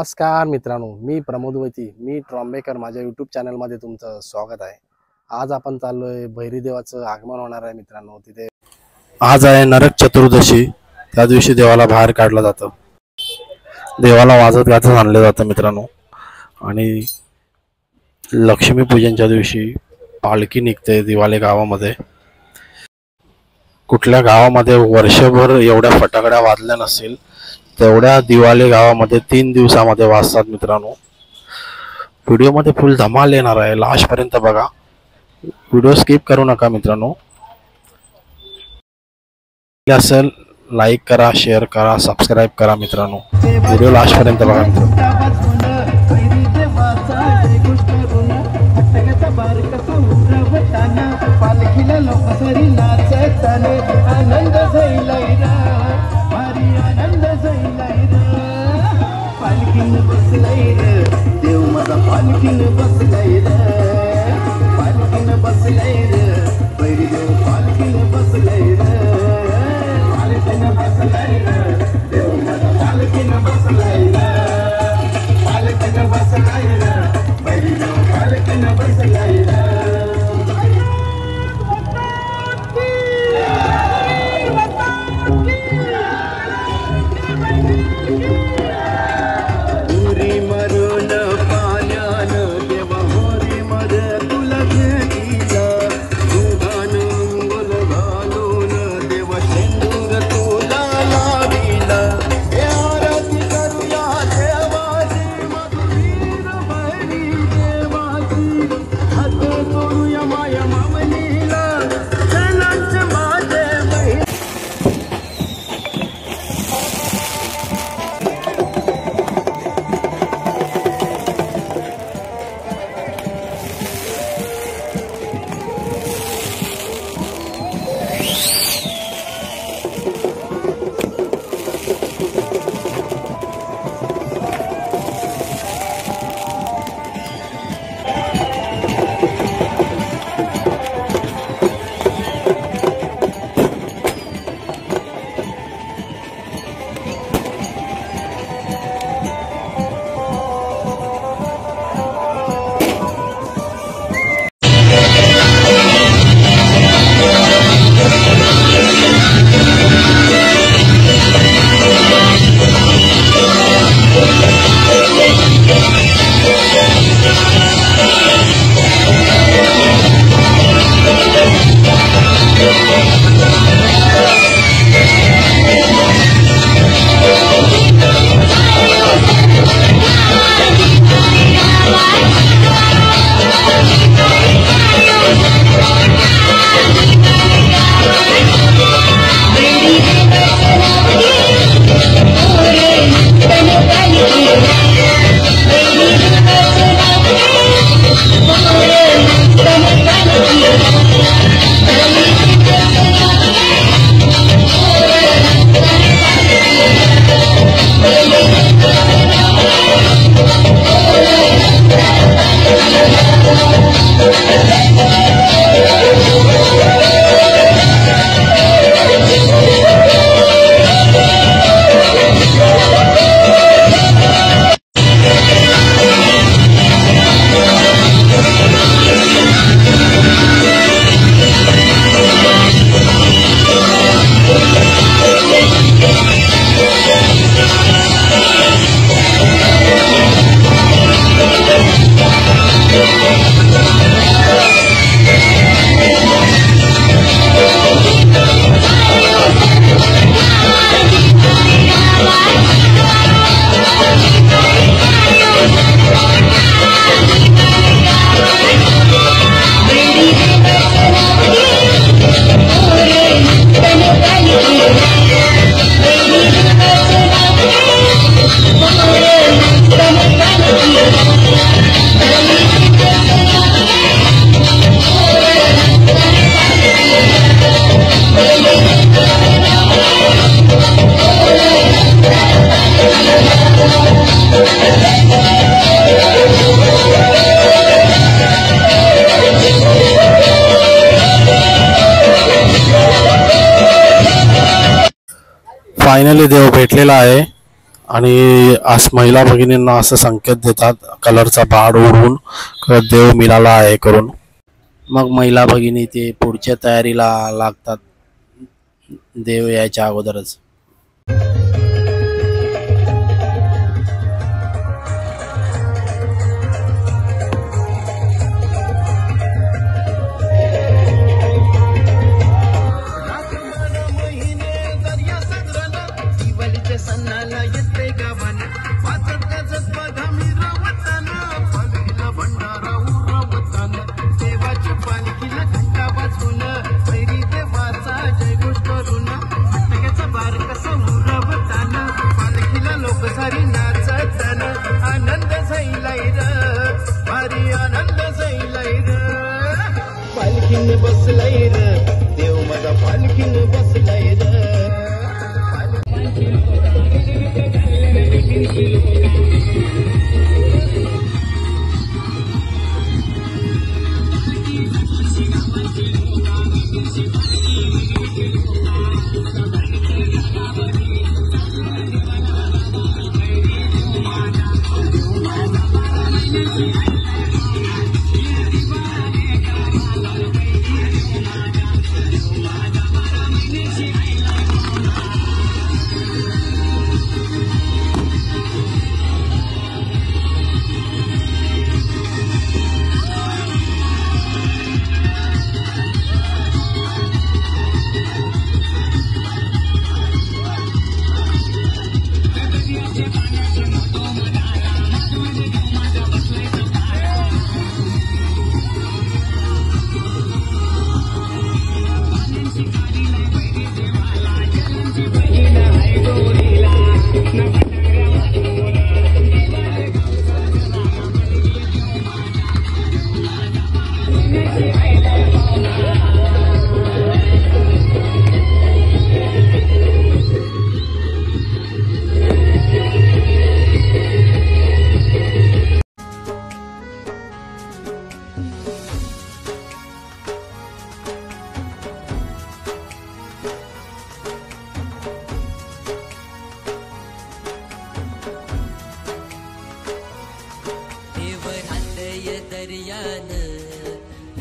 नमस्कार मित्रांनो, मी प्रमोद वैती, मी ट्रॉम्बेकर, माझ्या यूट्यूब चॅनलमध्ये तुमचं स्वागत आहे। आज आपण चाललोय भैरी देवाचं आगमन होणार आहे मित्रांनो। तिथे आज आहे नरक चतुर्दशी। त्या दिवशी देवाला बाहेर काढलं जातं, देवाला वाजत गाजत आणलं जातं मित्रांनो। आणि लक्ष्मी पूजनच्या दिवशी पालखी निघते दिवाले गावामध्ये। कुठल्या गावामध्ये वर्षभर एवढ्या फटाकड्या वाजल्या नसतील तेवढ्या दिवाले गावामध्ये 3 दिवसामध्ये वाजतात मित्रांनो। व्हिडिओमध्ये फुल धमाल येणार आहे, लास्ट पर्यंत बघा, व्हिडिओ स्किप करू नका मित्रांनो। असेल लाईक करा, शेअर करा, सबस्क्राइब करा मित्रांनो। व्हिडिओ लास्ट पर्यंत बघा मित्रांनो। देव माझा पालखीन बसलाय रे, पालखीन बसलाय रे, बैरी देव पालखीन बसलाय रे, पालखीन बसलाय रे, देव माझा पालखीन बसलाय रे, पालखीन बसलाय रे, बैरी देव पालखीन बसलाय रे। फायनली देव भेटलेला आहे आणि आज महिला भगिनींना असं संकेत देतात कलरचा बाड उडवून देव मिळाला आहे करून. मग महिला भगिनी ते पुढच्या तयारीला लागतात देव यायच्या अगोदरच. सणाला येते गावाने वाचत गाजत बघा मी रवताना पालखीला भंडारा उरवताना देवाची पालखीला घंटा वाजवून वैरी देवाचा जयघोष करून हटक्याचा बार कसा उरवताना पालखीला लोक सारी नाचताना आनंद झाईलाय र भारी आनंद झाईलाय र पालखीने बसलाय र देव माझा पालखीने बसलाय र.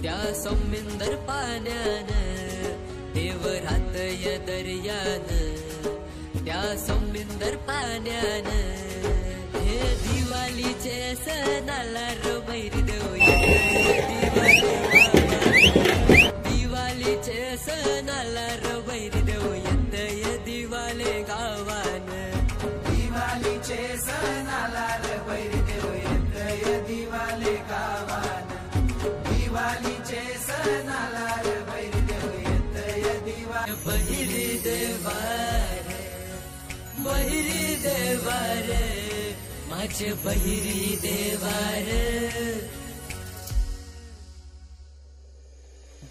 त्या सौमिंदर पाण्यानं देवर हातय दर्यान त्या सौमिंदर पाण्यानं हे दिवाळीचे सणाला रबैर देऊया दिवाळीचे सणाला रबैर देऊयात दिवाले गावान दिवाळीचे सणाला रबैर देऊयात दिवाले गावान दिवाळीचे सणाला रबैर देऊयात दिवाळी बहिरी देवार बहिरी देवार माझे बहिरी देवार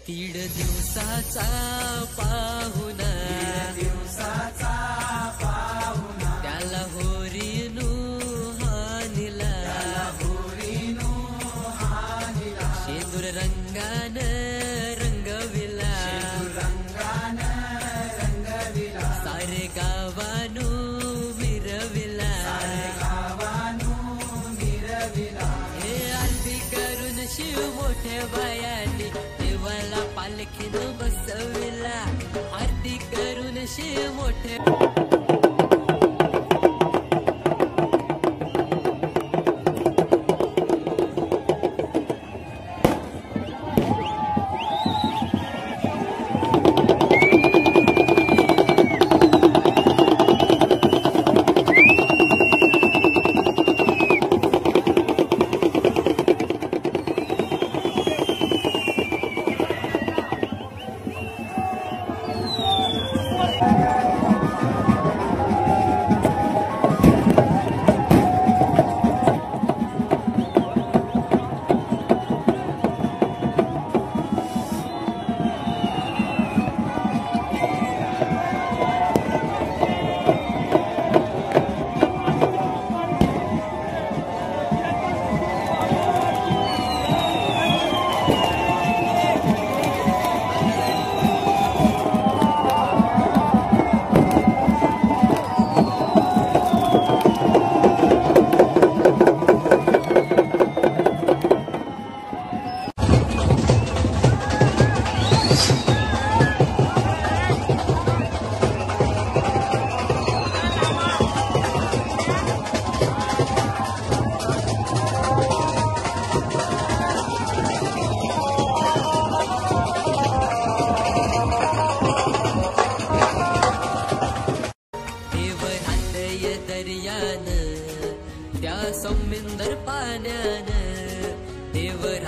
दीड दिवसाचा पाहुणा त्याला होरीनु हानिला शेंदूर रंगान रंगविला सारे गावानु मिरविला हे आरती करून शिव मोठ्या बायानी देवाला पालखीनं बसविला आरती करून शिव मोठ्या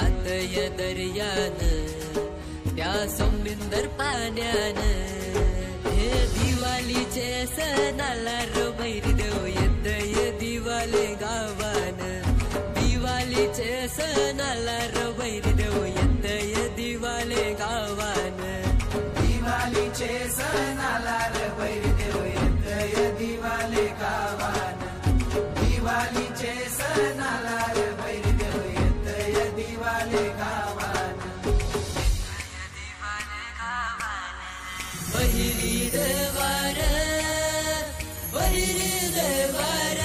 खातय दर्यान त्या सौमिंदर पाण्यानं हे दिवाळीचे सणाला रो भैरदेव येतय दिवाले गावान दिवाळीचे सणाला रो भैरदेव येतय दिवाले गावान दिवाळीचे सणाला रो भैरदेव येतय दिवाले गावान दिवाळीचे सणाला रो भैरदेव येतय दिवाले गावान बहिरी देवार बहिरी देवार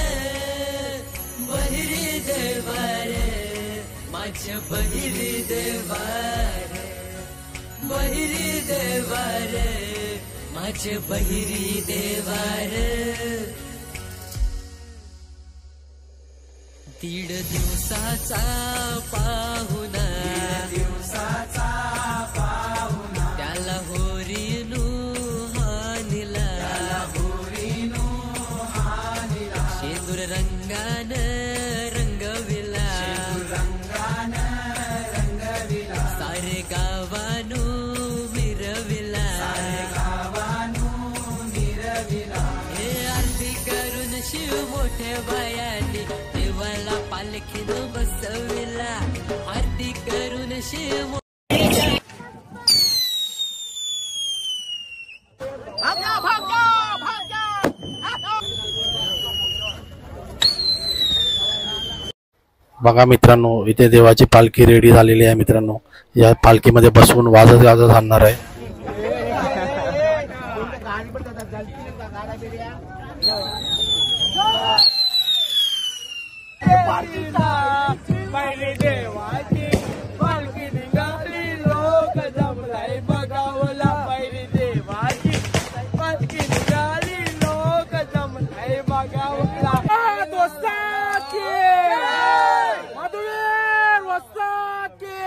बहिरी देवार माझ्या बहिरी देवार बहिरी देवार माझ्या बहिरी देवार दीड दिवसाचा पाहुणा त्याला होरीनु हानिला शेंदूर रंगान रंगविला सारे गावानु मिरविला हे आरती करून शिव मोठ्या बायानी देवाला पालखीन बसविला आरती करून शिव बघा मित्रांनो, इथे देवाची पालखी रेडी झालेली आहे मित्रांनो. या पालखीमध्ये बसवून वाजत गाजत आणणार आहे. पहिली देवाची पालखी निघाली लोक जमलाय बघावला पहिली देवाची पालखी निघाली लोक जमलाय बघावला दोस्ताची मधुवीर वस्ताची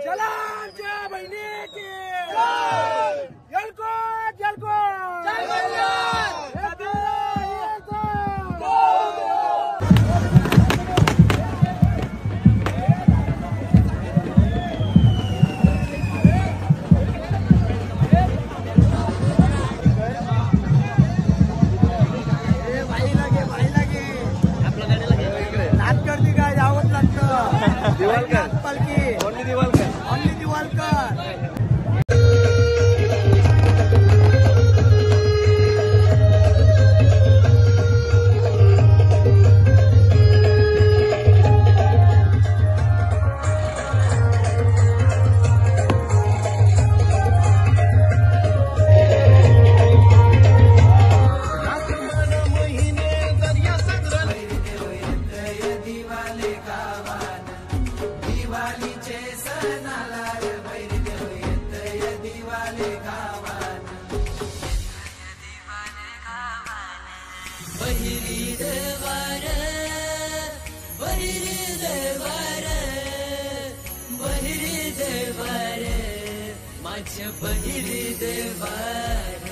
चलांच्या बहिणीची जलकोट दिवाळकर पालखी ओनली दिवाळकर बहिरी देवार बहिरी देवार बहिरी देवार माझ्या बहिरी देवार